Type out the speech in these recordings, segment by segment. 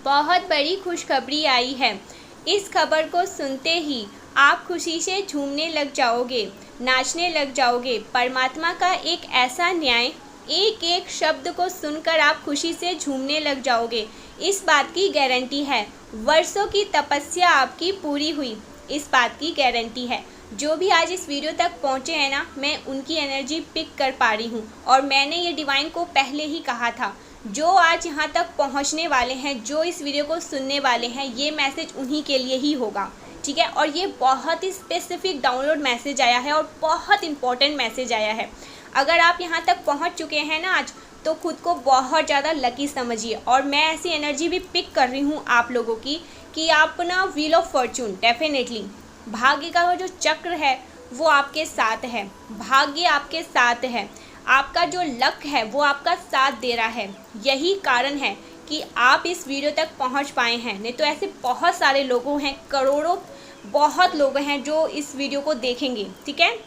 बहुत बड़ी खुशखबरी आई है। इस खबर को सुनते ही आप खुशी से झूमने लग जाओगे, नाचने लग जाओगे। परमात्मा का एक ऐसा न्याय, एक एक शब्द को सुनकर आप खुशी से झूमने लग जाओगे। इस बात की गारंटी है। वर्षों की तपस्या आपकी पूरी हुई, इस बात की गारंटी है। जो भी आज इस वीडियो तक पहुँचे हैं ना, मैं उनकी एनर्जी पिक कर पा रही हूँ। और मैंने ये डिवाइन को पहले ही कहा था, जो आज यहाँ तक पहुँचने वाले हैं, जो इस वीडियो को सुनने वाले हैं, ये मैसेज उन्हीं के लिए ही होगा। ठीक है, और ये बहुत ही स्पेसिफिक डाउनलोड मैसेज आया है और बहुत इंपॉर्टेंट मैसेज आया है। अगर आप यहाँ तक पहुँच चुके हैं ना आज, तो खुद को बहुत ज़्यादा लकी समझिए। और मैं ऐसी एनर्जी भी पिक कर रही हूँ आप लोगों की कि आप ना व्हील ऑफ फॉर्चून, डेफिनेटली भाग्य का वो जो चक्र है वो आपके साथ है। भाग्य आपके साथ है, आपका जो लक है वो आपका साथ दे रहा है। यही कारण है कि आप इस वीडियो तक पहुंच पाए हैं। नहीं तो ऐसे बहुत सारे लोगों हैं, करोड़ों बहुत लोग हैं जो इस वीडियो को देखेंगे, ठीक है,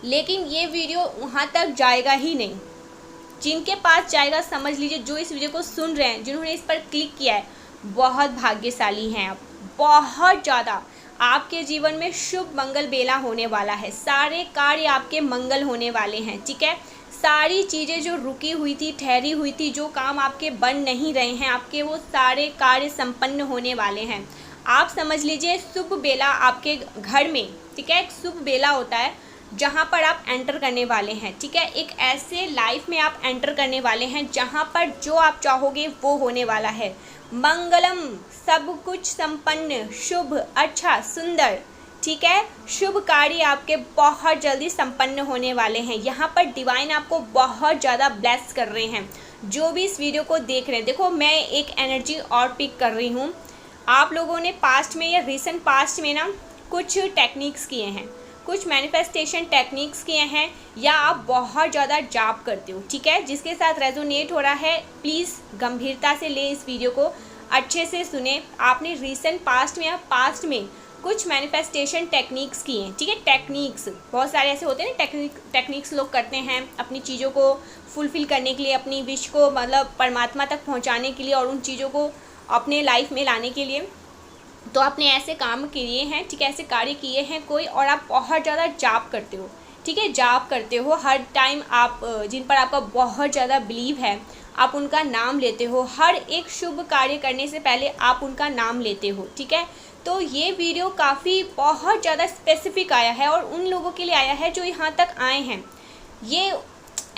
लेकिन ये वीडियो वहाँ तक जाएगा ही नहीं। जिनके पास जाएगा, समझ लीजिए, जो इस वीडियो को सुन रहे हैं, जिन्होंने इस पर क्लिक किया है, बहुत भाग्यशाली हैं आप, बहुत ज़्यादा। आपके जीवन में शुभ मंगल बेला होने वाला है। सारे कार्य आपके मंगल होने वाले हैं, ठीक है। सारी चीज़ें जो रुकी हुई थी, ठहरी हुई थी, जो काम आपके बन नहीं रहे हैं, आपके वो सारे कार्य संपन्न होने वाले हैं। आप समझ लीजिए, शुभ बेला आपके घर में, ठीक है, एक शुभ बेला होता है जहाँ पर आप एंटर करने वाले हैं, ठीक है। एक ऐसे लाइफ में आप एंटर करने वाले हैं जहाँ पर जो आप चाहोगे वो होने वाला है। मंगलम, सब कुछ संपन्न, शुभ, अच्छा, सुंदर, ठीक है। शुभ कार्य आपके बहुत जल्दी संपन्न होने वाले हैं। यहाँ पर डिवाइन आपको बहुत ज़्यादा ब्लेस कर रहे हैं। जो भी इस वीडियो को देख रहे हैं, देखो मैं एक एनर्जी और पिक कर रही हूँ। आप लोगों ने पास्ट में या रिसेंट पास्ट में ना कुछ टेक्निक्स किए हैं, कुछ मैनिफेस्टेशन टेक्निक्स किए हैं, या आप बहुत ज़्यादा जाप करते हो, ठीक है। जिसके साथ रेजोनेट हो रहा है, प्लीज़ गंभीरता से ले, इस वीडियो को अच्छे से सुने। आपने रिसेंट पास्ट में या पास्ट में कुछ मैनिफेस्टेशन टेक्निक्स किए हैं, ठीक है। टेक्निक्स बहुत सारे ऐसे होते हैं ना, टेक्निक्स लोग करते हैं अपनी चीज़ों को फुलफ़िल करने के लिए, अपनी विश को मतलब परमात्मा तक पहुँचाने के लिए और उन चीज़ों को अपने लाइफ में लाने के लिए। तो आपने ऐसे काम किए हैं, ठीक है, ऐसे कार्य किए हैं कोई, और आप बहुत ज़्यादा जाप करते हो, ठीक है, जाप करते हो हर टाइम। आप जिन पर आपका बहुत ज़्यादा बिलीव है, आप उनका नाम लेते हो। हर एक शुभ कार्य करने से पहले आप उनका नाम लेते हो, ठीक है। तो ये वीडियो काफ़ी बहुत ज़्यादा स्पेसिफिक आया है और उन लोगों के लिए आया है जो यहाँ तक आए हैं। ये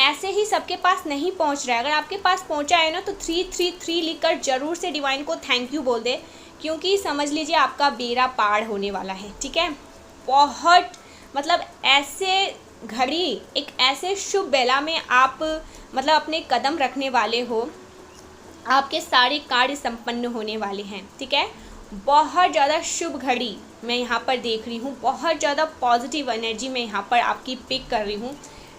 ऐसे ही सबके पास नहीं पहुँच रहा है। अगर आपके पास पहुँचा है ना, तो 333 लिखकर ज़रूर से डिवाइन को थैंक यू बोल दे, क्योंकि समझ लीजिए आपका बेड़ा पार होने वाला है, ठीक है। बहुत मतलब ऐसे घड़ी, एक ऐसे शुभ बेला में आप मतलब अपने कदम रखने वाले हो, आपके सारे कार्य संपन्न होने वाले हैं, ठीक है। बहुत ज़्यादा शुभ घड़ी मैं यहाँ पर देख रही हूँ, बहुत ज़्यादा पॉजिटिव एनर्जी मैं यहाँ पर आपकी पिक कर रही हूँ।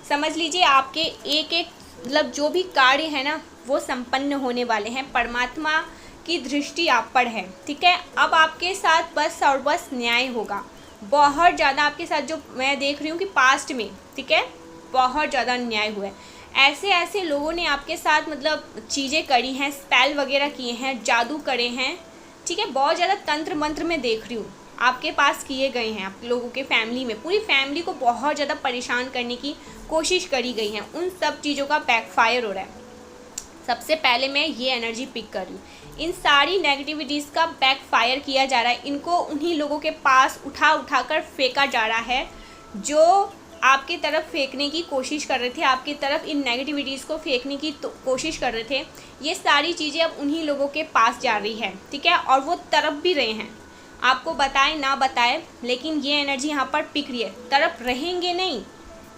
समझ लीजिए आपके एक एक मतलब जो भी कार्य है ना, वो संपन्न होने वाले हैं। परमात्मा की दृष्टि आप पर है, ठीक है। अब आपके साथ बस और बस न्याय होगा। बहुत ज़्यादा आपके साथ जो मैं देख रही हूँ कि पास्ट में, ठीक है, बहुत ज़्यादा न्याय हुआ है। ऐसे ऐसे लोगों ने आपके साथ मतलब चीज़ें करी हैं, स्पेल वगैरह किए हैं, जादू करे हैं, ठीक है। बहुत ज़्यादा तंत्र मंत्र में देख रही हूँ आपके पास किए गए हैं। आप लोगों के फैमिली में, पूरी फैमिली को बहुत ज़्यादा परेशान करने की कोशिश करी गई है। उन सब चीज़ों का बैकफायर हो रहा है। सबसे पहले मैं ये एनर्जी पिक कर रही हूँ। इन सारी नेगेटिविटीज़ का बैकफायर किया जा रहा है। इनको उन्हीं लोगों के पास उठा कर फेंका जा रहा है जो आपकी तरफ फेंकने की कोशिश कर रहे थे, आपकी तरफ इन नेगेटिविटीज़ को फेंकने की कोशिश कर रहे थे। ये सारी चीज़ें अब उन्हीं लोगों के पास जा रही है, ठीक है, और वो तरफ भी रहे हैं। आपको बताएं ना बताएं, लेकिन ये एनर्जी यहाँ पर पिक रही है। तरफ रहेंगे नहीं,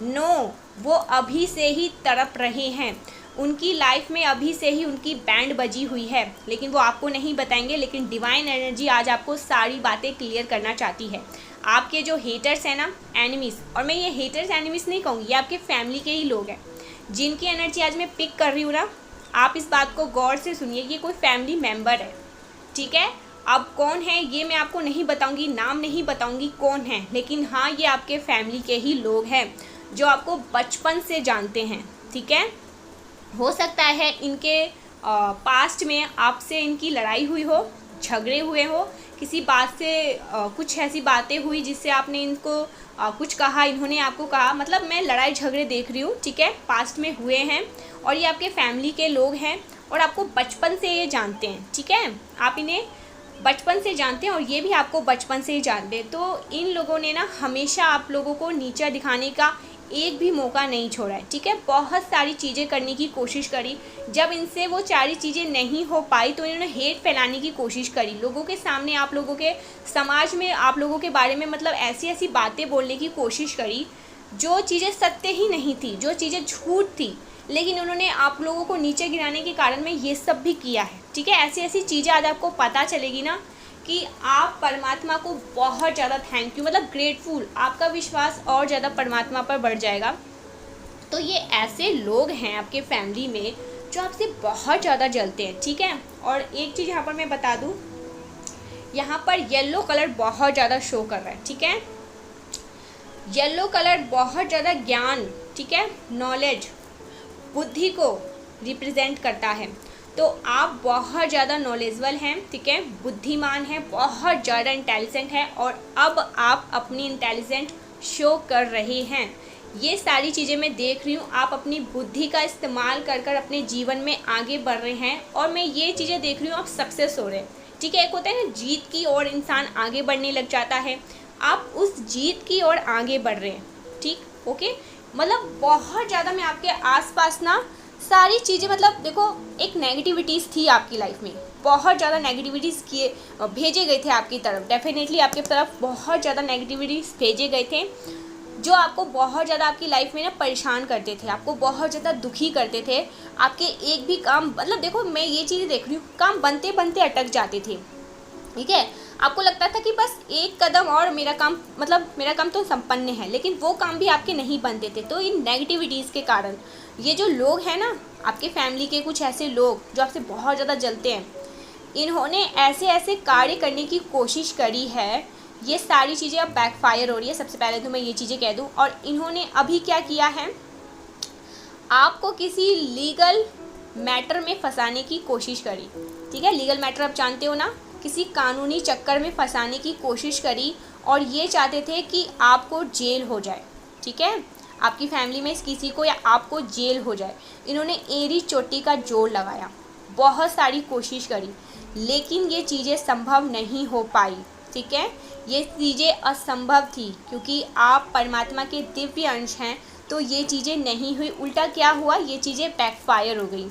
नो, वो अभी से ही तरफ रहे हैं। उनकी लाइफ में अभी से ही उनकी बैंड बजी हुई है, लेकिन वो आपको नहीं बताएंगे। लेकिन डिवाइन एनर्जी आज आपको सारी बातें क्लियर करना चाहती है। आपके जो हेटर्स हैं ना, एनिमीज़, और मैं ये हेटर्स एनिमीज़ नहीं कहूँगी, ये आपके फैमिली के ही लोग हैं जिनकी एनर्जी आज मैं पिक कर रही हूँ ना। आप इस बात को गौर से सुनिए, ये कोई फैमिली मेम्बर है, ठीक है। अब कौन है ये मैं आपको नहीं बताऊँगी, नाम नहीं बताऊँगी कौन है, लेकिन हाँ, ये आपके फैमिली के ही लोग हैं जो आपको बचपन से जानते हैं, ठीक है। हो सकता है इनके पास्ट में आपसे इनकी लड़ाई हुई हो, झगड़े हुए हो, किसी बात से कुछ ऐसी बातें हुई जिससे आपने इनको कुछ कहा, इन्होंने आपको कहा, मतलब मैं लड़ाई झगड़े देख रही हूँ, ठीक है, पास्ट में हुए हैं और ये आपके फैमिली के लोग हैं और आपको बचपन से ये जानते हैं, ठीक है, आप इन्हें बचपन से जानते हैं और ये भी आपको बचपन से ही जानते हैं। तो इन लोगों ने ना हमेशा आप लोगों को नीचा दिखाने का एक भी मौका नहीं छोड़ा है, ठीक है, बहुत सारी चीज़ें करने की कोशिश करी। जब इनसे वो सारी चीज़ें नहीं हो पाई तो इन्होंने हेट फैलाने की कोशिश करी लोगों के सामने, आप लोगों के समाज में आप लोगों के बारे में, मतलब ऐसी ऐसी बातें बोलने की कोशिश करी जो चीज़ें सत्य ही नहीं थी, जो चीज़ें झूठ थी, लेकिन उन्होंने आप लोगों को नीचे गिराने के कारण में ये सब भी किया है, ठीक है। ऐसी ऐसी चीज़ें आज आपको पता चलेगी ना कि आप परमात्मा को बहुत ज़्यादा थैंक यू, मतलब ग्रेटफुल, आपका विश्वास और ज़्यादा परमात्मा पर बढ़ जाएगा। तो ये ऐसे लोग हैं आपके फैमिली में जो आपसे बहुत ज़्यादा जलते हैं, ठीक है। और एक चीज़ यहाँ पर मैं बता दूँ, यहाँ पर येलो कलर बहुत ज़्यादा शो कर रहा है, ठीक है। येलो कलर बहुत ज़्यादा ज्ञान, ठीक है, नॉलेज, बुद्धि को रिप्रेजेंट करता है। तो आप बहुत ज़्यादा नॉलेजेबल हैं, ठीक है, बुद्धिमान हैं, बहुत ज़्यादा इंटेलिजेंट हैं और अब आप अपनी इंटेलिजेंट शो कर रहे हैं। ये सारी चीज़ें मैं देख रही हूँ, आप अपनी बुद्धि का इस्तेमाल कर कर अपने जीवन में आगे बढ़ रहे हैं और मैं ये चीज़ें देख रही हूँ, आप सक्सेस हो रहे हैं, ठीक है। एक होता है ना जीत की ओर इंसान आगे बढ़ने लग जाता है, आप उस जीत की ओर आगे बढ़ रहे हैं, ठीक, ओके। मतलब बहुत ज़्यादा मैं आपके आसपास ना सारी चीज़ें, मतलब देखो एक नेगेटिविटीज़ थी आपकी लाइफ में, बहुत ज़्यादा नेगेटिविटीज़ किए भेजे गए थे आपकी तरफ, डेफिनेटली आपकी तरफ बहुत ज़्यादा नेगेटिविटीज़ भेजे गए थे जो आपको बहुत ज़्यादा आपकी लाइफ में ना परेशान करते थे, आपको बहुत ज़्यादा दुखी करते थे। आपके एक भी काम, मतलब देखो मैं ये चीज़ें देख रही हूँ, काम बनते बनते अटक जाते थे, ठीक है। आपको लगता था कि बस एक कदम और मेरा काम, मतलब मेरा काम तो संपन्न है, लेकिन वो काम भी आपके नहीं बनते थे। तो इन नेगेटिविटीज़ के कारण ये जो लोग हैं ना, आपके फैमिली के कुछ ऐसे लोग जो आपसे बहुत ज़्यादा जलते हैं, इन्होंने ऐसे ऐसे कार्य करने की कोशिश करी है, ये सारी चीज़ें अब बैकफायर हो रही है। सबसे पहले तो मैं ये चीज़ें कह दूँ, और इन्होंने अभी क्या किया है, आपको किसी लीगल मैटर में फंसाने की कोशिश करी, ठीक है। लीगल मैटर आप जानते हो ना, किसी कानूनी चक्कर में फंसाने की कोशिश करी और ये चाहते थे कि आपको जेल हो जाए, ठीक है, आपकी फैमिली में किसी को या आपको जेल हो जाए। इन्होंने एड़ी चोटी का जोर लगाया, बहुत सारी कोशिश करी, लेकिन ये चीज़ें संभव नहीं हो पाई, ठीक है। ये चीज़ें असंभव थी क्योंकि आप परमात्मा के दिव्य अंश हैं, तो ये चीज़ें नहीं हुई। उल्टा क्या हुआ, ये चीज़ें बैकफायर हो गई,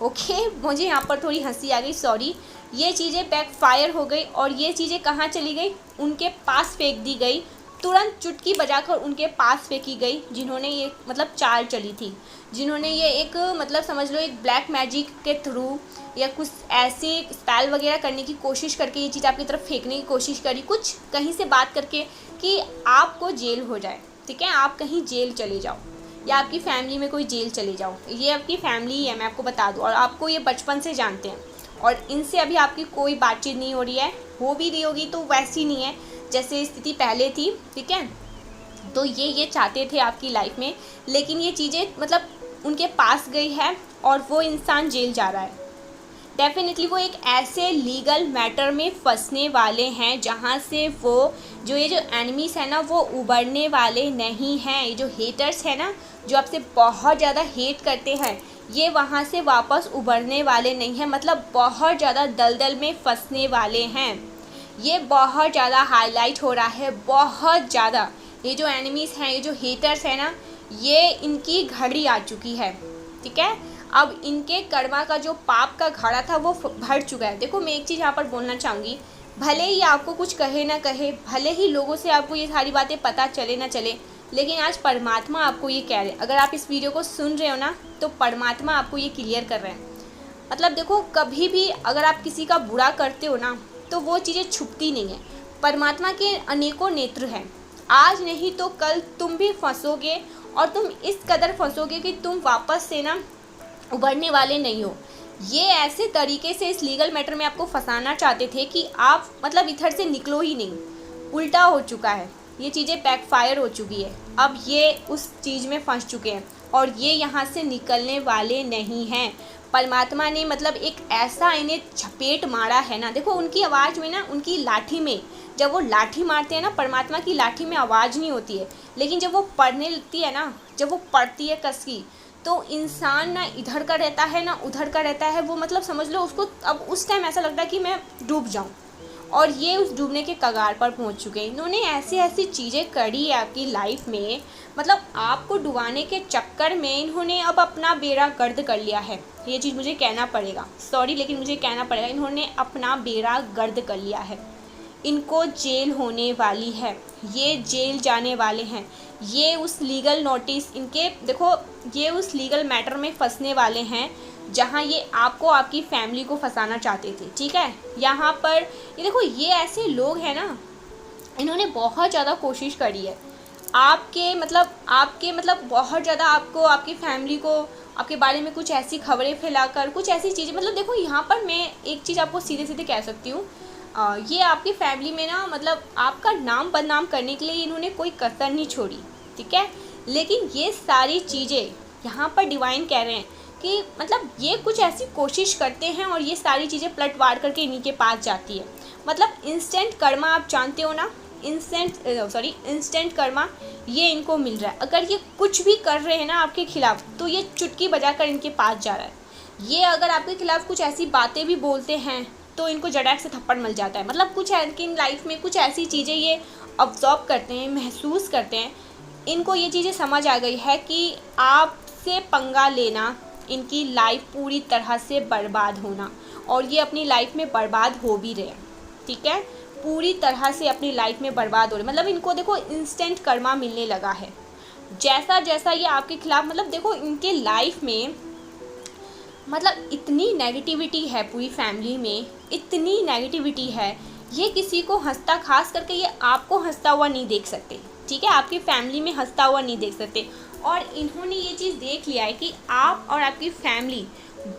ओके। मुझे यहाँ पर थोड़ी हंसी आ गई, सॉरी। ये चीज़ें बैकफायर हो गई और ये चीज़ें कहाँ चली गई, उनके पास फेंक दी गई, तुरंत चुटकी बजाकर उनके पास फेंकी गई जिन्होंने ये मतलब चाल चली थी, जिन्होंने ये एक मतलब समझ लो एक ब्लैक मैजिक के थ्रू या कुछ ऐसे स्पेल वगैरह करने की कोशिश करके ये चीज़ आपकी तरफ फेंकने की कोशिश करी, कुछ कहीं से बात करके कि आपको जेल हो जाए, ठीक है, आप कहीं जेल चले जाओ या आपकी फैमिली में कोई जेल चले जाओ। ये आपकी फैमिली ही है, मैं आपको बता दूँ, और आपको ये बचपन से जानते हैं और इनसे अभी आपकी कोई बातचीत नहीं हो रही है, हो भी रही होगी तो वैसी नहीं है जैसे स्थिति पहले थी, ठीक है। तो ये चाहते थे आपकी लाइफ में, लेकिन ये चीज़ें मतलब उनके पास गई है और वो इंसान जेल जा रहा है। डेफिनेटली वो एक ऐसे लीगल मैटर में फंसने वाले हैं जहाँ से वो जो ये जो एनिमीज़ है ना, वो उबरने वाले नहीं हैं। ये जो हेटर्स है ना, जो आपसे बहुत ज़्यादा हेट करते हैं, ये वहाँ से वापस उबरने वाले नहीं हैं, मतलब बहुत ज़्यादा दलदल में फंसने वाले हैं। ये बहुत ज़्यादा हाईलाइट हो रहा है, बहुत ज़्यादा। ये जो एनिमीज़ हैं, ये जो हेटर्स हैं ना, ये इनकी घड़ी आ चुकी है, ठीक है। अब इनके कर्मा का जो पाप का घड़ा था वो भर चुका है। देखो मैं एक चीज़ यहाँ पर बोलना चाहूँगी, भले ही आपको कुछ कहे ना कहे, भले ही लोगों से आपको ये सारी बातें पता चले ना चले, लेकिन आज परमात्मा आपको ये कह रहे हैं। अगर आप इस वीडियो को सुन रहे हो ना, तो परमात्मा आपको ये क्लियर कर रहे हैं। मतलब देखो, कभी भी अगर आप किसी का बुरा करते हो ना, तो वो चीज़ें छुपती नहीं है। परमात्मा के अनेकों नेत्र हैं, आज नहीं तो कल तुम भी फंसोगे और तुम इस कदर फंसोगे कि तुम वापस से ना उभरने वाले नहीं हो। ये ऐसे तरीके से इस लीगल मैटर में आपको फंसाना चाहते थे कि आप मतलब इधर से निकलो ही नहीं। उल्टा हो चुका है, ये चीज़ें बैकफायर हो चुकी है। अब ये उस चीज़ में फंस चुके हैं और ये यहाँ से निकलने वाले नहीं हैं। परमात्मा ने मतलब एक ऐसा इन्हें झपेट मारा है ना। देखो उनकी आवाज़ में ना, उनकी लाठी में, जब वो लाठी मारते हैं ना, परमात्मा की लाठी में आवाज़ नहीं होती है, लेकिन जब वो पड़ने लगती है ना, जब वो पड़ती है कस की, तो इंसान ना इधर का रहता है ना उधर का रहता है। वो मतलब समझ लो उसको अब उस टाइम ऐसा लगता है कि मैं डूब जाऊं, और ये उस डूबने के कगार पर पहुंच चुके हैं। इन्होंने ऐसी ऐसी चीज़ें करी है आपकी लाइफ में, मतलब आपको डुबाने के चक्कर में इन्होंने अब अपना बेड़ा गर्द कर लिया है। ये चीज़ मुझे कहना पड़ेगा, सॉरी लेकिन मुझे कहना पड़ेगा, इन्होंने अपना बेड़ा गर्द कर लिया है। इनको जेल होने वाली है, ये जेल जाने वाले हैं। ये उस लीगल नोटिस इनके, देखो ये उस लीगल मैटर में फंसने वाले हैं जहाँ ये आपको, आपकी फैमिली को फंसाना चाहते थे। ठीक है, यहाँ पर ये देखो, ये ऐसे लोग हैं ना, इन्होंने बहुत ज़्यादा कोशिश करी है आपके मतलब बहुत ज़्यादा आपको, आपकी फैमिली को, आपके बारे में कुछ ऐसी खबरें फैलाकर, कुछ ऐसी चीज़ें, मतलब देखो यहाँ पर मैं एक चीज़ आपको सीधे सीधे कह सकती हूँ, ये आपकी फैमिली में ना, मतलब आपका नाम बदनाम करने के लिए इन्होंने कोई कसर नहीं छोड़ी। ठीक है, लेकिन ये सारी चीज़ें यहाँ पर डिवाइन कह रहे हैं कि मतलब ये कुछ ऐसी कोशिश करते हैं और ये सारी चीज़ें पलटवार करके इन्हीं के पास जाती है। मतलब इंस्टेंट कर्मा आप जानते हो ना, इंस्टेंट कर्मा ये इनको मिल रहा है। अगर ये कुछ भी कर रहे हैं ना आपके खिलाफ, तो ये चुटकी बजाकर इनके पास जा रहा है। ये अगर आपके खिलाफ कुछ ऐसी बातें भी बोलते हैं तो इनको जड़ाक से थप्पड़ मिल जाता है। मतलब कुछ इनकी लाइफ में कुछ ऐसी चीज़ें ये ऑब्जर्व करते हैं, महसूस करते हैं, इनको ये चीज़ें समझ आ गई है कि आपसे पंगा लेना, इनकी लाइफ पूरी तरह से बर्बाद होना, और ये अपनी लाइफ में बर्बाद हो भी रहे हैं। ठीक है, पूरी तरह से अपनी लाइफ में बर्बाद हो रहे, मतलब इनको देखो इंस्टेंट कर्मा मिलने लगा है। जैसा जैसा ये आपके खिलाफ, मतलब देखो इनके लाइफ में मतलब इतनी नेगेटिविटी है, पूरी फैमिली में इतनी नेगेटिविटी है, ये किसी को हंसता, खास करके ये आपको हंसता हुआ नहीं देख सकते। ठीक है, आपकी फैमिली में हंसता हुआ नहीं देख सकते। और इन्होंने ये चीज़ देख लिया है कि आप और आपकी फैमिली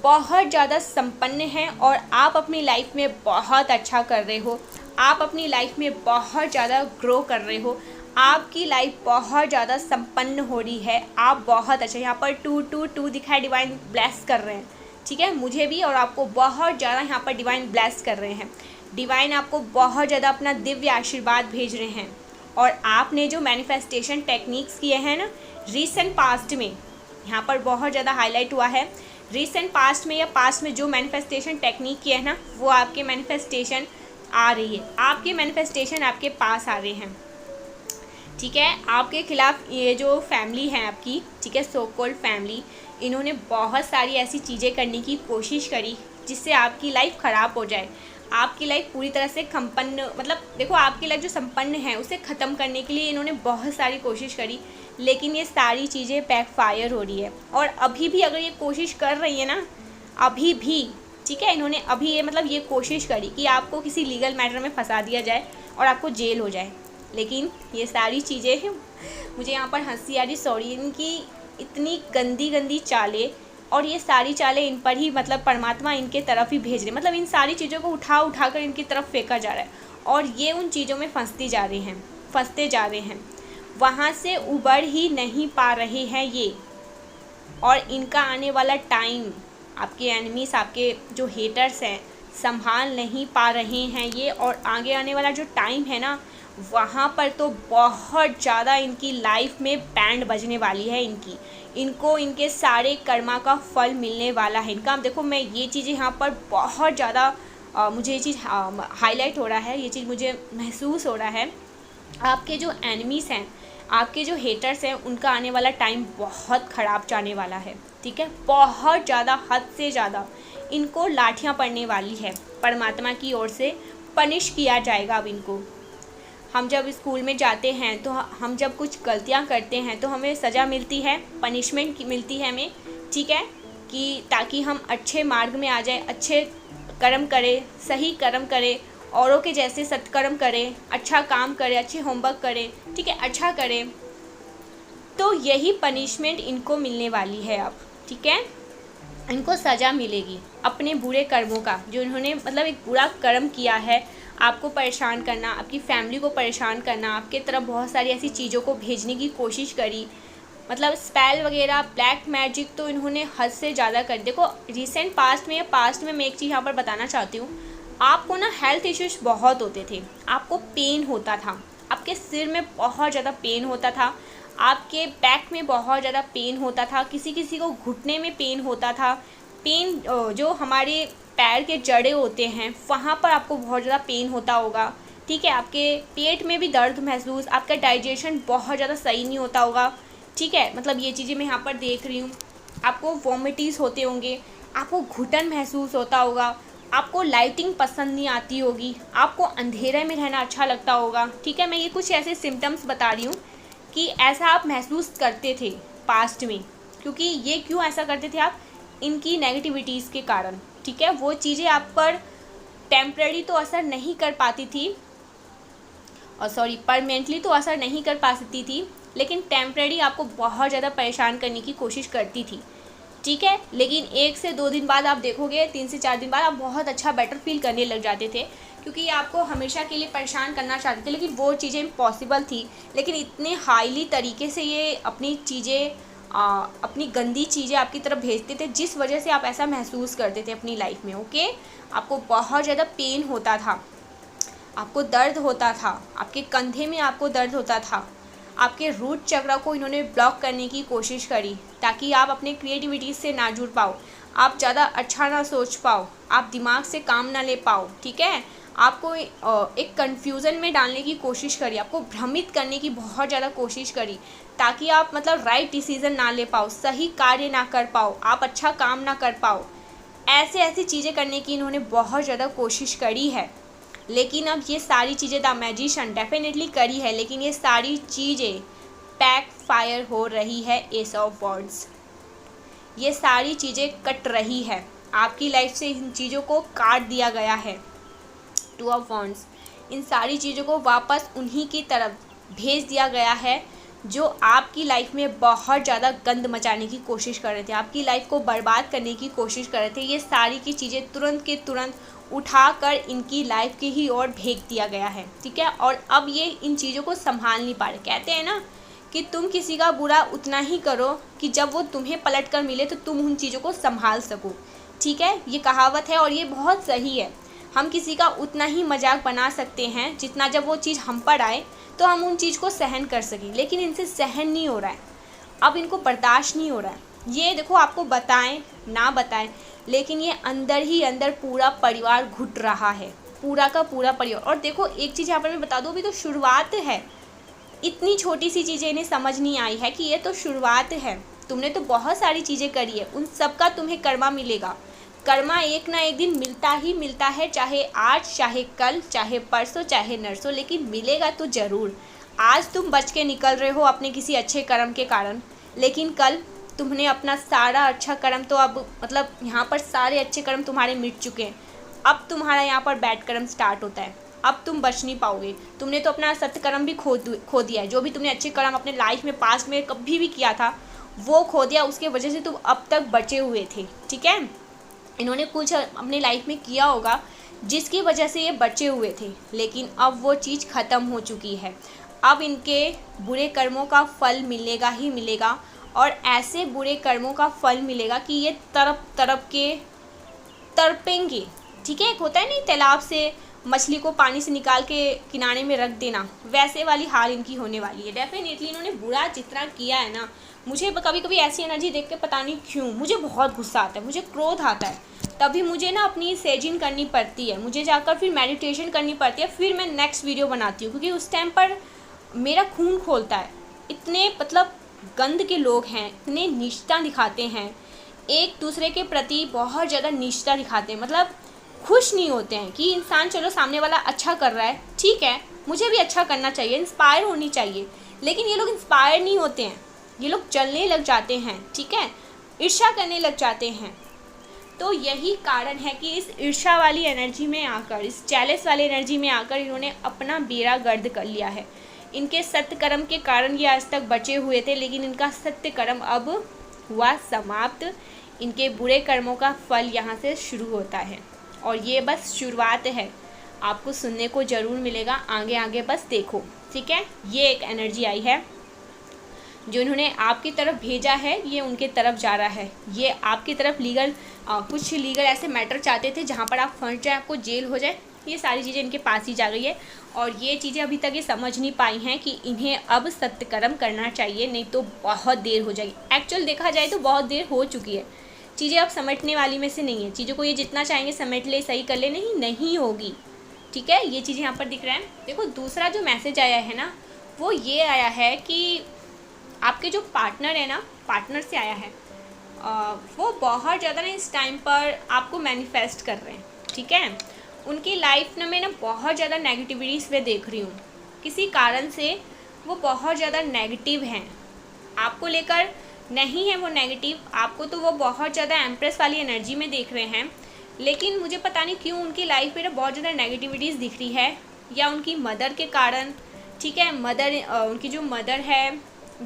बहुत ज़्यादा संपन्न हैं और आप अपनी लाइफ में बहुत अच्छा कर रहे हो, आप अपनी लाइफ में बहुत ज़्यादा ग्रो कर रहे हो, आपकी लाइफ बहुत ज़्यादा संपन्न हो रही है, आप बहुत अच्छा, यहाँ पर 222 दिखाए, डिवाइन ब्लेस कर रहे हैं। ठीक है, मुझे भी और आपको बहुत ज़्यादा यहाँ पर डिवाइन ब्लेस कर रहे हैं। डिवाइन आपको बहुत ज़्यादा अपना दिव्य आशीर्वाद भेज रहे हैं। और आपने जो मैनिफेस्टेशन टेक्निक्स किए हैं ना रीसेंट पास्ट में, यहाँ पर बहुत ज़्यादा हाईलाइट हुआ है, रीसेंट पास्ट में या पास्ट में जो मैनिफेस्टेशन टेक्निक किए हैं ना, वो आपके मैनिफेस्टेशन आ रही है, आपके मैनिफेस्टेशन आपके पास आ रहे हैं। ठीक है, आपके खिलाफ ये जो फैमिली है आपकी, ठीक है, सो कॉल्ड फैमिली, इन्होंने बहुत सारी ऐसी चीज़ें करने की कोशिश करी जिससे आपकी लाइफ ख़राब हो जाए, आपकी लाइफ पूरी तरह से संपन्न, मतलब देखो आपकी लाइफ जो संपन्न है उसे ख़त्म करने के लिए इन्होंने बहुत सारी कोशिश करी, लेकिन ये सारी चीज़ें बैकफायर हो रही है। और अभी भी अगर ये कोशिश कर रही है ना, अभी भी, ठीक है, इन्होंने अभी ये मतलब ये कोशिश करी कि आपको किसी लीगल मैटर में फंसा दिया जाए और आपको जेल हो जाए, लेकिन ये सारी चीज़ें, मुझे यहाँ पर हंसी आ रही, सॉरी, इनकी इतनी गंदी गंदी चालें, और ये सारी चालें इन पर ही, मतलब परमात्मा इनके तरफ ही भेज रहे, मतलब इन सारी चीज़ों को उठा उठा कर इनकी तरफ फेंका जा रहा है और ये उन चीज़ों में फंसते जा रहे हैं, वहाँ से उबर ही नहीं पा रहे हैं ये। और इनका आने वाला टाइम, आपके एनिमीज़, आपके जो हेटर्स हैं, संभाल नहीं पा रहे हैं ये, और आगे आने वाला जो टाइम है ना, वहाँ पर तो बहुत ज़्यादा इनकी लाइफ में बैंड बजने वाली है इनको इनके सारे कर्मा का फल मिलने वाला है इनका। देखो मैं ये चीज़ें यहाँ पर बहुत ज़्यादा मुझे ये चीज़ हाईलाइट हो रहा है, ये चीज़ मुझे महसूस हो रहा है। आपके जो एनिमीज़ हैं, आपके जो हेटर्स हैं, उनका आने वाला टाइम बहुत ख़राब जाने वाला है। ठीक है, बहुत ज़्यादा, हद से ज़्यादा इनको लाठियाँ पड़ने वाली है, परमात्मा की ओर से पनिश किया जाएगा अब इनको। हम जब स्कूल में जाते हैं तो हम जब कुछ गलतियां करते हैं तो हमें सज़ा मिलती है, पनिशमेंट मिलती है हमें, ठीक है, कि ताकि हम अच्छे मार्ग में आ जाए, अच्छे कर्म करें, सही कर्म करें, औरों के जैसे सत्कर्म करें, अच्छा काम करें, अच्छे होमवर्क करें, ठीक है, अच्छा करें। तो यही पनिशमेंट इनको मिलने वाली है अब। ठीक है, इनको सज़ा मिलेगी अपने बुरे कर्मों का, जो इन्होंने मतलब एक बुरा कर्म किया है, आपको परेशान करना, आपकी फैमिली को परेशान करना, आपके तरफ बहुत सारी ऐसी चीज़ों को भेजने की कोशिश करी, मतलब स्पेल वगैरह, ब्लैक मैजिक तो इन्होंने हद से ज़्यादा कर। देखो रिसेंट पास्ट में मैं एक चीज़ यहाँ पर बताना चाहती हूँ। आपको ना हेल्थ इश्यूज बहुत होते थे, आपको पेन होता था, आपके सिर में बहुत ज़्यादा पेन होता था, आपके बैक में बहुत ज़्यादा पेन होता था, किसी किसी को घुटने में पेन होता था, पेन जो हमारे पैर के जड़े होते हैं वहाँ पर आपको बहुत ज़्यादा पेन होता होगा, ठीक है। आपके पेट में भी दर्द महसूस, आपका डाइजेशन बहुत ज़्यादा सही नहीं होता होगा, ठीक है। मतलब ये चीज़ें मैं यहाँ पर देख रही हूँ। आपको वॉमिटिस होते होंगे, आपको घुटन महसूस होता होगा, आपको लाइटिंग पसंद नहीं आती होगी, आपको अंधेरे में रहना अच्छा लगता होगा, ठीक है। मैं ये कुछ ऐसे सिम्टम्स बता रही हूँ कि ऐसा आप महसूस करते थे पास्ट में। क्योंकि ये क्यों ऐसा करते थे आप, इनकी नेगेटिविटीज़ के कारण, ठीक है। वो चीज़ें आप पर टेम्पररी तो असर नहीं कर पाती थी, और परमानेंटली तो असर नहीं कर पाती थी, लेकिन टेम्पररी आपको बहुत ज़्यादा परेशान करने की कोशिश करती थी, ठीक है। लेकिन 1 से 2 दिन बाद आप देखोगे, 3 से 4 दिन बाद आप बहुत अच्छा बेटर फील करने लग जाते थे, क्योंकि ये आपको हमेशा के लिए परेशान करना चाहते थे। लेकिन वो चीज़ें इम्पॉसिबल थी, लेकिन इतने हाईली तरीके से ये अपनी चीज़ें, अपनी गंदी चीज़ें आपकी तरफ भेजते थे, जिस वजह से आप ऐसा महसूस करते थे अपनी लाइफ में। ओके, आपको बहुत ज़्यादा पेन होता था, आपको दर्द होता था, आपके कंधे में आपको दर्द होता था, आपके रूट चक्र को इन्होंने ब्लॉक करने की कोशिश करी ताकि आप अपने क्रिएटिविटी से ना जुड़ पाओ, आप ज़्यादा अच्छा ना सोच पाओ, आप दिमाग से काम ना ले पाओ, ठीक है। आपको एक कन्फ्यूज़न में डालने की कोशिश करी, आपको भ्रमित करने की बहुत ज़्यादा कोशिश करी, ताकि आप मतलब राइट डिसीज़न ना ले पाओ, सही कार्य ना कर पाओ, आप अच्छा काम ना कर पाओ। ऐसी चीज़ें करने की इन्होंने बहुत ज़्यादा कोशिश करी है। लेकिन अब ये सारी चीज़ें द मैजिशियन डेफिनेटली करी है, लेकिन ये सारी चीज़ें बैक फायर हो रही है एस ऑफ वॉन्ड्स। ये सारी चीज़ें कट रही है, आपकी लाइफ से इन चीज़ों को काट दिया गया है। 2 ऑफ वॉन्ड्स, इन सारी चीज़ों को वापस उन्हीं की तरफ भेज दिया गया है जो आपकी लाइफ में बहुत ज़्यादा गंद मचाने की कोशिश कर रहे थे, आपकी लाइफ को बर्बाद करने की कोशिश कर रहे थे। ये सारी की चीज़ें तुरंत के तुरंत उठाकर इनकी लाइफ की ही ओर भेज दिया गया है, ठीक है। और अब ये इन चीज़ों को संभाल नहीं पा रहे। कहते हैं ना कि तुम किसी का बुरा उतना ही करो कि जब वो तुम्हें पलट कर मिले तो तुम उन चीज़ों को संभाल सको, ठीक है। ये कहावत है और ये बहुत सही है। हम किसी का उतना ही मजाक बना सकते हैं जितना जब वो चीज़ हम पर आए तो हम उन चीज़ को सहन कर सकें, लेकिन इनसे सहन नहीं हो रहा है, अब इनको बर्दाश्त नहीं हो रहा है। ये देखो, आपको बताएं ना बताएं, लेकिन ये अंदर ही अंदर पूरा परिवार घुट रहा है, पूरा का पूरा परिवार। और देखो एक चीज़ यहाँ पर मैं बता दूँ, अभी तो शुरुआत है, इतनी छोटी सी चीज़ें इन्हें समझ नहीं आई है कि ये तो शुरुआत है। तुमने तो बहुत सारी चीज़ें करी है, उन सब का तुम्हें कर्मा मिलेगा। कर्मा एक ना एक दिन मिलता ही मिलता है, चाहे आज, चाहे कल, चाहे परसों, चाहे नरसों, लेकिन मिलेगा तो ज़रूर। आज तुम बच के निकल रहे हो अपने किसी अच्छे कर्म के कारण, लेकिन कल तुमने अपना सारा अच्छा कर्म तो अब मतलब यहाँ पर सारे अच्छे कर्म तुम्हारे मिट चुके हैं, अब तुम्हारा यहाँ पर बैड कर्म स्टार्ट होता है। अब तुम बच नहीं पाओगे, तुमने तो अपना सत्य कर्म भी खो दिया है। जो भी तुमने अच्छे कर्म अपने लाइफ में पास्ट में कभी भी किया था वो खो दिया, उसके वजह से तुम अब तक बचे हुए थे, ठीक है। इन्होंने कुछ अपने लाइफ में किया होगा जिसकी वजह से ये बचे हुए थे, लेकिन अब वो चीज़ ख़त्म हो चुकी है। अब इनके बुरे कर्मों का फल मिलेगा ही मिलेगा, और ऐसे बुरे कर्मों का फल मिलेगा कि ये तड़प के तड़पेंगे, ठीक है। एक होता है नहीं, तालाब से मछली को पानी से निकाल के किनारे में रख देना, वैसे वाली हाल इनकी होने वाली है। डेफिनेटली इन्होंने बुरा जितना किया है ना, मुझे कभी कभी ऐसी एनर्जी देख के पता नहीं क्यों मुझे बहुत गुस्सा आता है, मुझे क्रोध आता है, तभी मुझे ना अपनी सेजिंग करनी पड़ती है, मुझे जाकर फिर मेडिटेशन करनी पड़ती है, फिर मैं नेक्स्ट वीडियो बनाती हूँ, क्योंकि उस टाइम पर मेरा खून खोलता है। इतने मतलब गंद के लोग हैं, इतने नीचता दिखाते हैं, एक दूसरे के प्रति बहुत ज़्यादा नीचता दिखाते हैं, मतलब खुश नहीं होते हैं कि इंसान चलो सामने वाला अच्छा कर रहा है, ठीक है मुझे भी अच्छा करना चाहिए, इंस्पायर होनी चाहिए, लेकिन ये लोग इंस्पायर नहीं होते हैं, ये लोग जलने लग जाते हैं, ठीक है, ईर्ष्या करने लग जाते हैं। तो यही कारण है कि इस ईर्ष्या वाली एनर्जी में आकर, इस जेलस वाली एनर्जी में आकर इन्होंने अपना बेड़ा गर्द कर लिया है। इनके सत्य कर्म के कारण ये आज तक बचे हुए थे, लेकिन इनका सत्य कर्म अब हुआ समाप्त। इनके बुरे कर्मों का फल यहाँ से शुरू होता है, और ये बस शुरुआत है, आपको सुनने को ज़रूर मिलेगा आगे आगे, बस देखो, ठीक है। ये एक एनर्जी आई है। जो इन्होंने आपकी तरफ भेजा है ये उनके तरफ जा रहा है। ये आपकी तरफ कुछ लीगल ऐसे मैटर चाहते थे जहाँ पर आप फंस जाए, आपको जेल हो जाए। ये सारी चीज़ें इनके पास ही जा गई है और ये चीज़ें अभी तक ये समझ नहीं पाई हैं कि इन्हें अब सत्यकर्म करना चाहिए, नहीं तो बहुत देर हो जाएगी। एक्चुअल देखा जाए तो बहुत देर हो चुकी है, चीज़ें अब समेटने वाली में से नहीं है। चीज़ों को ये जितना चाहेंगे समेट ले, सही कर ले, नहीं होगी। ठीक है, ये चीज़ यहाँ पर दिख रहा है। देखो दूसरा जो मैसेज आया है ना, वो ये आया है कि आपके जो पार्टनर है ना, पार्टनर से आया है, वो बहुत ज़्यादा ना इस टाइम पर आपको मैनिफेस्ट कर रहे हैं। ठीक है, उनकी लाइफ में ना बहुत ज़्यादा नेगेटिविटीज़ मैं देख रही हूँ। किसी कारण से वो बहुत ज़्यादा नेगेटिव हैं, आपको लेकर नहीं है वो नेगेटिव, आपको तो वो बहुत ज़्यादा एम्प्रेस वाली एनर्जी में देख रहे हैं। लेकिन मुझे पता नहीं क्यों उनकी लाइफ में ना बहुत ज़्यादा नेगेटिविटीज़ दिख रही है, या उनकी मदर के कारण। ठीक है, उनकी जो मदर है,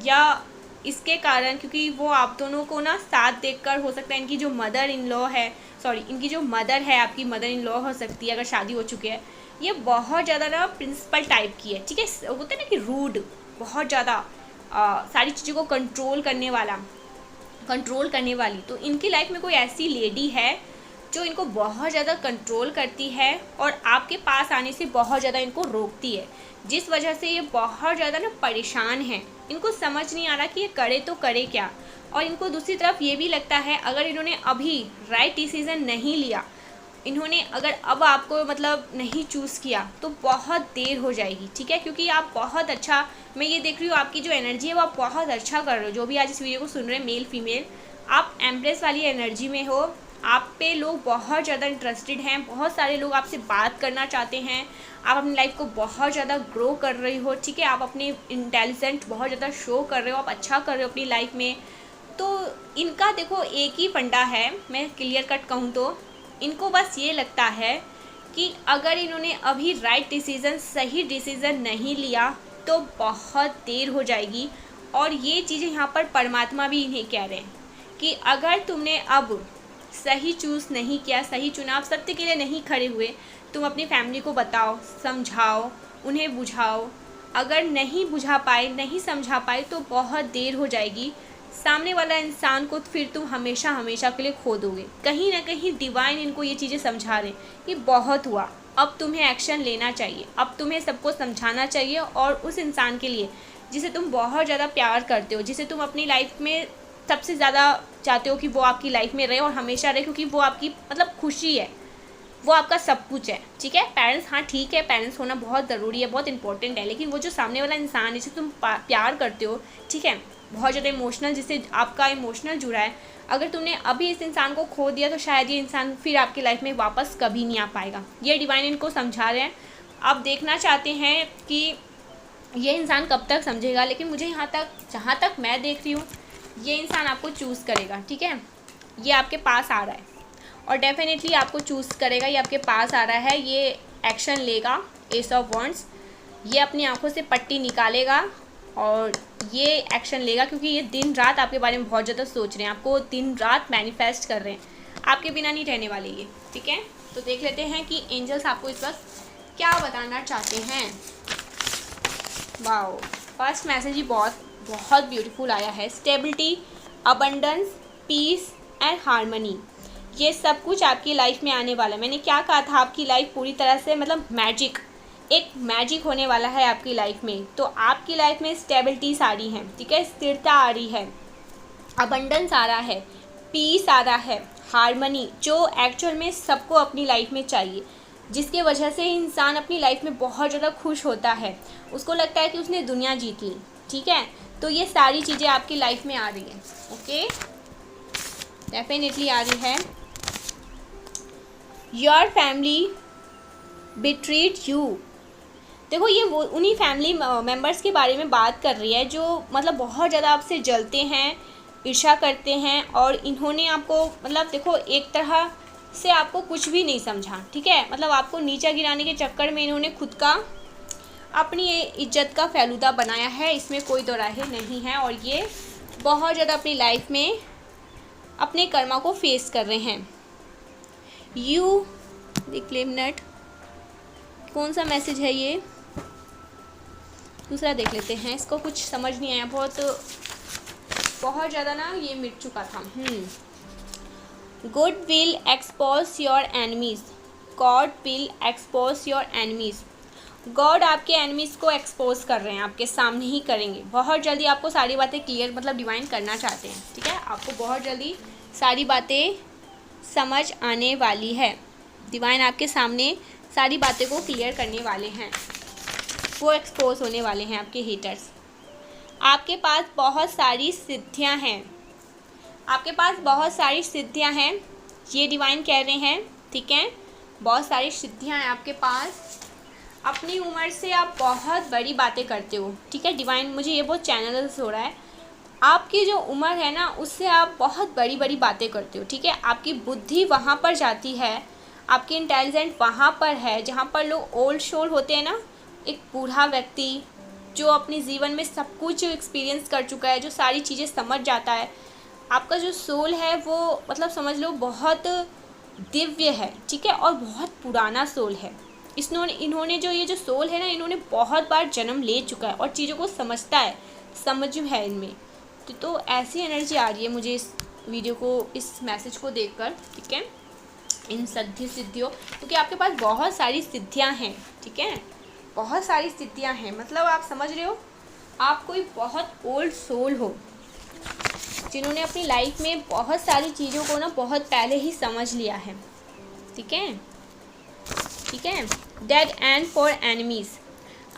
या इसके कारण, क्योंकि वो आप दोनों को ना साथ देखकर, हो सकता है इनकी जो मदर इन लॉ है, इनकी जो मदर है, आपकी मदर इन लॉ हो सकती है अगर शादी हो चुकी है, ये बहुत ज़्यादा ना प्रिंसिपल टाइप की है। ठीक है, होता है ना कि रूड, बहुत ज़्यादा सारी चीज़ों को कंट्रोल करने वाली। तो इनकी लाइफ में कोई ऐसी लेडी है जो इनको बहुत ज़्यादा कंट्रोल करती है और आपके पास आने से बहुत ज़्यादा इनको रोकती है, जिस वजह से ये बहुत ज़्यादा ना परेशान है। इनको समझ नहीं आ रहा कि ये करे तो करे क्या। और इनको दूसरी तरफ ये भी लगता है, अगर इन्होंने अभी राइट डिसीज़न नहीं लिया, इन्होंने अगर अब आपको नहीं चूज़ किया, तो बहुत देर हो जाएगी। ठीक है, क्योंकि आप बहुत अच्छा, मैं ये देख रही हूँ आपकी जो एनर्जी है वो आप बहुत अच्छा कर रहे हो। जो भी आज इस वीडियो को सुन रहे हैं, मेल फीमेल, आप एम्प्रेस वाली एनर्जी में हो, आप पे लोग बहुत ज़्यादा इंटरेस्टेड हैं, बहुत सारे लोग आपसे बात करना चाहते हैं, आप अपनी लाइफ को बहुत ज़्यादा ग्रो कर रही हो। ठीक है, आप अपनी इंटेलिजेंट बहुत ज़्यादा शो कर रहे हो, आप अच्छा कर रहे हो अपनी लाइफ में। तो इनका देखो एक ही फंडा है, मैं क्लियर कट कहूँ तो इनको बस ये लगता है कि अगर इन्होंने अभी राइट डिसीज़न, सही डिसीज़न नहीं लिया तो बहुत देर हो जाएगी। और ये चीज़ें यहाँ पर परमात्मा भी इन्हें कह रहे हैं कि अगर तुमने अब सही चूज़ नहीं किया, सही चुनाव, सत्य के लिए नहीं खड़े हुए, तुम अपनी फैमिली को बताओ, समझाओ, उन्हें बुझाओ। अगर नहीं बुझा पाए, नहीं समझा पाए, तो बहुत देर हो जाएगी। सामने वाला इंसान को फिर तुम हमेशा हमेशा के लिए खो दोगे। कहीं ना कहीं डिवाइन इनको ये चीज़ें समझा रहे हैं कि बहुत हुआ, अब तुम्हें एक्शन लेना चाहिए, अब तुम्हें सबको समझाना चाहिए। और उस इंसान के लिए जिसे तुम बहुत ज़्यादा प्यार करते हो, जिसे तुम अपनी लाइफ में सबसे ज़्यादा चाहते हो कि वो आपकी लाइफ में रहे और हमेशा रहे, क्योंकि वो आपकी खुशी है, वो आपका सब कुछ है। ठीक है, पेरेंट्स, हाँ ठीक है, पेरेंट्स होना बहुत ज़रूरी है, बहुत इंपॉर्टेंट है, लेकिन वो जो सामने वाला इंसान है जिसे तुम प्यार करते हो, ठीक है, बहुत ज़्यादा इमोशनल, जिससे आपका इमोशनल जुड़ा है, अगर तुमने अभी इस इंसान को खो दिया तो शायद ये इंसान फिर आपकी लाइफ में वापस कभी नहीं आ पाएगा। ये डिवाइन इनको समझा रहे हैं। आप देखना चाहते हैं कि ये इंसान कब तक समझेगा, लेकिन मुझे जहाँ तक मैं देख रही हूँ, ये इंसान आपको चूज़ करेगा। ठीक है, ये आपके पास आ रहा है और डेफिनेटली आपको चूज़ करेगा। ये आपके पास आ रहा है, ये एक्शन लेगा। एस ऑफ वॉन्ड्स, ये अपनी आंखों से पट्टी निकालेगा और ये एक्शन लेगा, क्योंकि ये दिन रात आपके बारे में बहुत ज़्यादा सोच रहे हैं, आपको दिन रात मैनिफेस्ट कर रहे हैं, आपके बिना नहीं रहने वाले ये। ठीक है, तो देख लेते हैं कि एंजल्स आपको इस वक्त क्या बताना चाहते हैं। वाओ, फर्स्ट मैसेज ही बहुत ब्यूटीफुल आया है। Stability, abundance, peace and harmony, ये सब कुछ आपकी लाइफ में आने वाला है। मैंने क्या कहा था, आपकी लाइफ पूरी तरह से एक मैजिक होने वाला है आपकी लाइफ में। तो आपकी लाइफ में स्टेबिलिटीज आ रही है, ठीक है, स्थिरता आ रही है, अबंडेंस आ रहा है, पीस आ रहा है, हार्मनी, जो एक्चुअल में सबको अपनी लाइफ में चाहिए, जिसके वजह से इंसान अपनी लाइफ में बहुत ज़्यादा खुश होता है, उसको लगता है कि उसने दुनिया जीत ली। ठीक है, तो ये सारी चीज़ें आपकी लाइफ में आ रही हैं। ओके, डेफिनेटली आ रही है। योर फैमिली बिट्रीड यू, देखो ये वो उन्हीं फैमिली मेम्बर्स के बारे में बात कर रही है जो बहुत ज़्यादा आपसे जलते हैं, ईर्ष्या करते हैं, और इन्होंने आपको देखो एक तरह से आपको कुछ भी नहीं समझा। ठीक है, आपको नीचा गिराने के चक्कर में इन्होंने खुद का, अपनी इज्जत का फैलूदा बनाया है, इसमें कोई दो राय नहीं है। और ये बहुत ज़्यादा अपनी लाइफ में अपने कर्मा को फेस कर रहे हैं। यू रिक्लेम नट, कौन सा मैसेज है ये? दूसरा देख लेते हैं। इसको कुछ समझ नहीं आया, बहुत ज़्यादा ना ये मिट चुका था। Good will expose your enemies, God will expose your enemies. God आपके एनिमीज़ को एक्सपोज कर रहे हैं, आपके सामने ही करेंगे। बहुत जल्दी आपको सारी बातें क्लियर मतलब डिवाइन करना चाहते हैं, ठीक है। आपको बहुत जल्दी सारी बातें समझ आने वाली है। डिवाइन आपके सामने सारी बातें को क्लियर करने वाले हैं, वो एक्सपोज होने वाले हैं आपके हेटर्स। आपके पास बहुत सारी सिद्धियां हैं, आपके पास बहुत सारी सिद्धियां हैं, ये डिवाइन कह रहे हैं, ठीक है। बहुत सारी सिद्धियां हैं आपके पास। अपनी उम्र से आप बहुत बड़ी बातें करते हो, ठीक है। डिवाइन मुझे ये बहुत चैनल से हो रहा है, आपकी जो उम्र है ना उससे आप बहुत बड़ी बड़ी बातें करते हो, ठीक है। आपकी बुद्धि वहाँ पर जाती है, आपकी इंटेलिजेंट वहाँ पर है जहाँ पर लोग ओल्ड सोल होते हैं ना, एक बूढ़ा व्यक्ति जो अपने जीवन में सब कुछ एक्सपीरियंस कर चुका है, जो सारी चीज़ें समझ जाता है। आपका जो सोल है वो मतलब समझ लो बहुत दिव्य है, ठीक है, और बहुत पुराना सोल है। इन्होंने जो ये जो सोल है ना, इन्होंने बहुत बार जन्म ले चुका है और चीज़ों को समझता है, समझ है इनमें। तो ऐसी एनर्जी आ रही है मुझे इस वीडियो को, इस मैसेज को देखकर, ठीक है। इन सिद्धियों, क्योंकि आपके पास बहुत सारी सिद्धियां हैं, ठीक है, बहुत सारी सिद्धियां हैं। मतलब आप समझ रहे हो, आप कोई बहुत ओल्ड सोल हो जिन्होंने अपनी लाइफ में बहुत सारी चीज़ों को ना बहुत पहले ही समझ लिया है, ठीक है, ठीक है। डेड एंड फॉर एनिमीज़,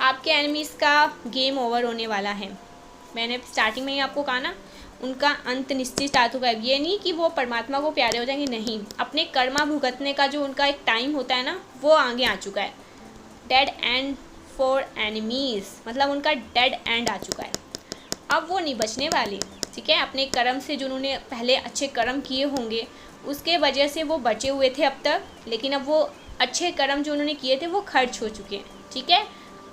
आपके एनिमीज़ का गेम ओवर होने वाला है। मैंने स्टार्टिंग में ही आपको कहा ना, उनका अंत निश्चित आ चुका है। ये नहीं कि वो परमात्मा को प्यारे हो जाएंगे, नहीं, अपने कर्मा भुगतने का जो उनका एक टाइम होता है ना, वो आगे आ चुका है। डेड एंड फॉर एनिमीज़ मतलब उनका डेड एंड आ चुका है, अब वो नहीं बचने वाले, ठीक है। अपने कर्म से जो उन्होंने पहले अच्छे कर्म किए होंगे उसके वजह से वो बचे हुए थे अब तक, लेकिन अब वो अच्छे कर्म जो उन्होंने किए थे वो खर्च हो चुके हैं, ठीक है।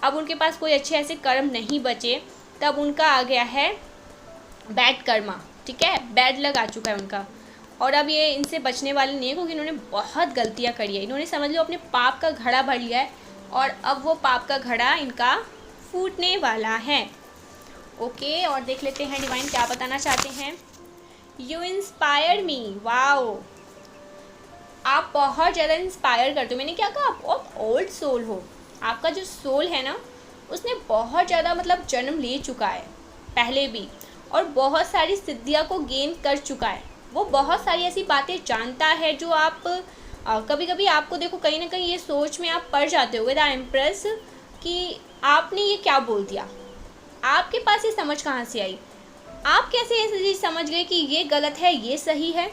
अब उनके पास कोई अच्छे ऐसे कर्म नहीं बचे, तब उनका आ गया है बैड कर्मा, ठीक है, बैड लग आ चुका है उनका। और अब ये इनसे बचने वाले नहीं है, क्योंकि इन्होंने बहुत गलतियाँ करी है। इन्होंने समझ लो अपने पाप का घड़ा भर लिया है और अब वो पाप का घड़ा इनका फूटने वाला है। ओके, और देख लेते हैं डिवाइन क्या बताना चाहते हैं। यू इंस्पायर मी, वाओ, आप बहुत ज़्यादा इंस्पायर करते हो। मैंने क्या कहा, आप बहुत ओल्ड सोल हो। आपका जो सोल है ना उसने बहुत ज़्यादा मतलब जन्म ले चुका है पहले भी, और बहुत सारी सिद्धियाँ को गेन कर चुका है। वो बहुत सारी ऐसी बातें जानता है जो आप कभी कभी आपको देखो कहीं ना कहीं ये सोच में आप पड़ जाते हो द एम्प्रेस कि आपने ये क्या बोल दिया, आपके पास ये समझ कहाँ से आई, आप कैसे ऐसी चीज़ समझ गए कि ये गलत है ये सही है,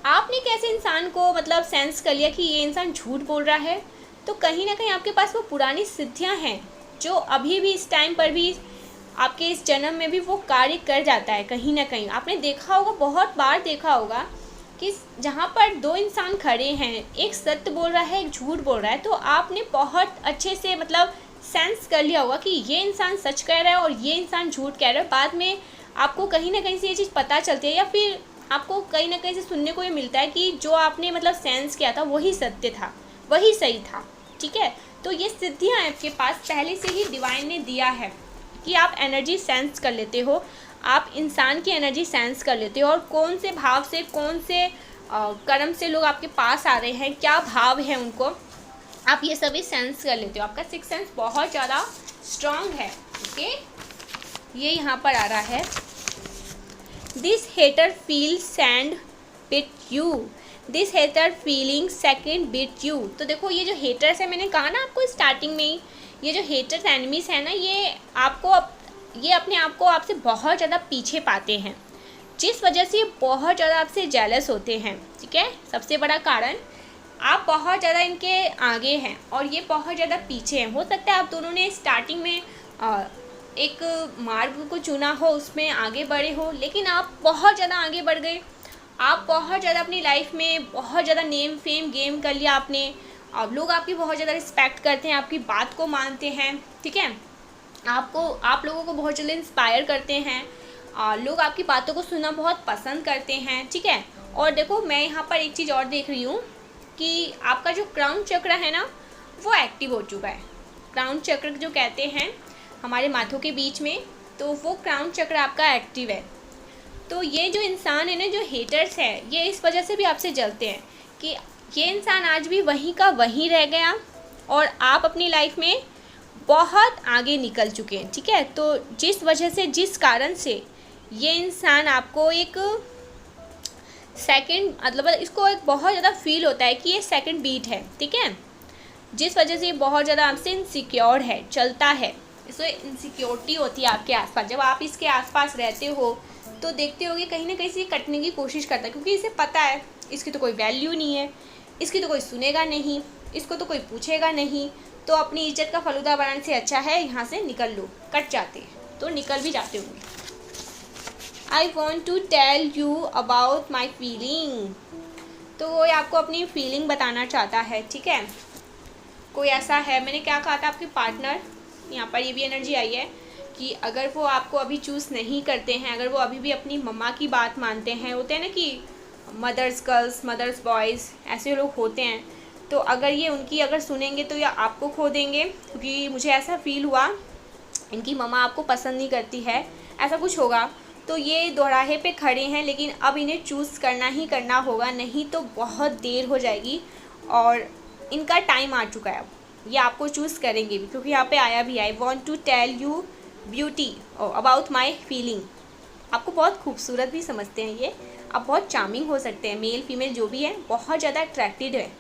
आपने कैसे इंसान को मतलब सेंस कर लिया कि ये इंसान झूठ बोल रहा है। तो कहीं ना कहीं आपके पास वो पुरानी सिद्धियां हैं जो अभी भी इस टाइम पर भी आपके इस जन्म में भी वो कार्य कर जाता है। कहीं ना कहीं आपने देखा होगा, बहुत बार देखा होगा कि जहाँ पर दो इंसान खड़े हैं, एक सत्य बोल रहा है एक झूठ बोल रहा है, तो आपने बहुत अच्छे से मतलब सेंस कर लिया होगा कि ये इंसान सच कह रहा है और ये इंसान झूठ कह रहा है। बाद में आपको कहीं ना कहीं से ये चीज़ पता चलती है, या फिर आपको कहीं ना कहीं से सुनने को ये मिलता है कि जो आपने मतलब सेंस किया था वही सत्य था, वही सही था, ठीक है। तो ये सिद्धियाँ आपके पास पहले से ही डिवाइन ने दिया है कि आप एनर्जी सेंस कर लेते हो, आप इंसान की एनर्जी सेंस कर लेते हो, और कौन से भाव से कौन से कर्म से लोग आपके पास आ रहे हैं, क्या भाव है उनको, आप ये सभी सेंस कर लेते हो। आपका सिक्स सेंस बहुत ज़्यादा स्ट्रांग है, ओके। ये यहाँ पर आ रहा है, this hater feel sand bit you, this hater feeling second bit you. तो देखो ये जो हेटर्स है, मैंने कहा ना आपको स्टार्टिंग में ही, ये जो हेटर्स एनिमीज़ है ना, ये आपको ये अपने आप को आपसे बहुत ज़्यादा पीछे पाते हैं, जिस वजह से ये बहुत ज़्यादा आपसे जेलस होते हैं, ठीक है। सबसे बड़ा कारण, आप बहुत ज़्यादा इनके आगे हैं और ये बहुत ज़्यादा पीछे हैं। हो सकता है आप दोनों ने स्टार्टिंग में एक मार्ग को चुना हो, उसमें आगे बढ़े हो, लेकिन आप बहुत ज़्यादा आगे बढ़ गए। आप बहुत ज़्यादा अपनी लाइफ में बहुत ज़्यादा नेम फेम गेम कर लिया आपने, और लोग आपकी बहुत ज़्यादा रिस्पेक्ट करते हैं, आपकी बात को मानते हैं, ठीक है। आप लोगों को बहुत जल्दी इंस्पायर करते हैं, लोग आपकी बातों को सुनना बहुत पसंद करते हैं, ठीक है। और देखो मैं यहाँ पर एक चीज़ और देख रही हूँ कि आपका जो क्राउन चक्र है ना वो एक्टिव हो चुका है। क्राउन चक्र जो कहते हैं हमारे माथों के बीच में, तो वो क्राउन चक्र आपका एक्टिव है। तो ये जो इंसान है ना, जो हेटर्स है, ये इस वजह से भी आपसे जलते हैं कि ये इंसान आज भी वहीं का वहीं रह गया और आप अपनी लाइफ में बहुत आगे निकल चुके हैं, ठीक है। तो जिस वजह से, जिस कारण से ये इंसान आपको एक सेकंड, मतलब इसको एक बहुत ज़्यादा फील होता है कि ये सेकंड बीट है, ठीक है, जिस वजह से ये बहुत ज़्यादा आपसे इनसिक्योर है, चलता है, इससे इनसिक्योरिटी होती है आपके आसपास। जब आप इसके आसपास रहते हो तो देखते होगे कहीं ना कहीं से कटने की कोशिश करता है, क्योंकि इसे पता है इसकी तो कोई वैल्यू नहीं है, इसकी तो कोई सुनेगा नहीं, इसको तो कोई पूछेगा नहीं, तो अपनी इज्जत का फलूदा बनाने से अच्छा है यहाँ से निकल लो। कट जाते हैं तो निकल भी जाते होंगे। I want to tell you about my feeling. तो वो आपको अपनी फीलिंग बताना चाहता है, ठीक है। कोई ऐसा है, मैंने क्या कहा था, आपके पार्टनर, यहाँ पर ये भी एनर्जी आई है कि अगर वो आपको अभी चूज़ नहीं करते हैं, अगर वो अभी भी अपनी मम्मा की बात मानते हैं, होते हैं ना कि मदर्स गर्ल्स, मदर्स बॉयज़, ऐसे लोग होते हैं, तो अगर ये उनकी अगर सुनेंगे तो ये आपको खो देंगे, क्योंकि मुझे ऐसा फील हुआ इनकी मम्मा आपको पसंद नहीं करती है, ऐसा कुछ होगा। तो ये दोराहे पे खड़े हैं, लेकिन अब इन्हें चूज़ करना ही करना होगा, नहीं तो बहुत देर हो जाएगी और इनका टाइम आ चुका है। अब ये आपको चूज़ करेंगे भी, क्योंकि यहाँ पे आया भी, I want to tell you beauty about my feeling. आपको बहुत खूबसूरत भी समझते हैं ये, आप बहुत चार्मिंग हो सकते हैं, मेल फीमेल जो भी है बहुत ज़्यादा अट्रैक्टेड है।